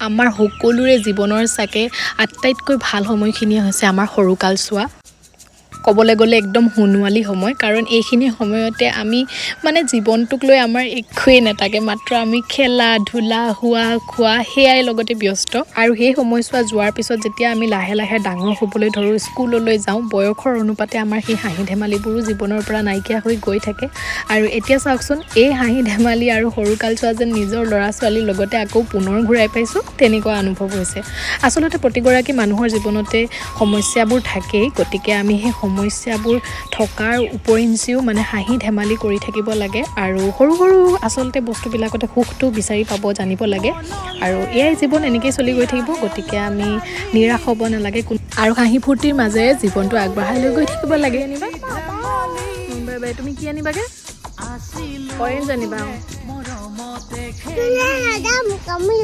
আমাৰ সকলোৰে জীৱনৰ চাগে আটাইতকৈ ভাল সময়খিনি হৈছে আমাৰ সৰুকালছোৱা ক'বলৈ গ'লে একদম হুনুৱালি সময় কাৰণ এইখিনি সময়তে আমি মানে জীৱনটোক লৈ আমাৰ একোৱেই নাথাকে মাত্ৰ আমি খেলা ধূলা হোৱা খোৱা সেয়াই লগতে ব্যস্ত আৰু সেই সময়ছোৱা যোৱাৰ পিছত যেতিয়া আমি লাহে লাহে ডাঙৰ হ'বলৈ ধৰোঁ স্কুললৈ যাওঁ বয়সৰ অনুপাতে আমাৰ সেই হাঁহি ধেমালিবোৰো জীৱনৰ পৰা নাইকিয়া হৈ গৈ থাকে আৰু এতিয়া চাওকচোন এই হাঁহি ধেমালি আৰু সৰুকালছোৱা যেন নিজৰ ল'ৰা ছোৱালীৰ লগতে আকৌ পুনৰ ঘূৰাই পাইছোঁ তেনেকুৱা অনুভৱ হৈছে আচলতে প্ৰতিগৰাকী মানুহৰ জীৱনতে সমস্যাবোৰ থাকেই গতিকে আমি সেই সমস্যাবোৰ থকাৰ উপৰিঞ্চিও মানে হাঁহি ধেমালি কৰি থাকিব লাগে আৰু সৰু সৰু আচলতে বস্তুবিলাকতে সুখটো বিচাৰি পাব জানিব লাগে আৰু এয়াই জীৱন এনেকেই চলি গৈ থাকিব গতিকে আমি নিৰাশ হ'ব নালাগে আৰু হাঁহি ফূৰ্তিৰ মাজেৰে জীৱনটো আগবঢ়াই লৈ গৈ থাকিব লাগে আনিবা বাই বাই তুমি কি আনিবাগে অৰেঞ্জ আনিবা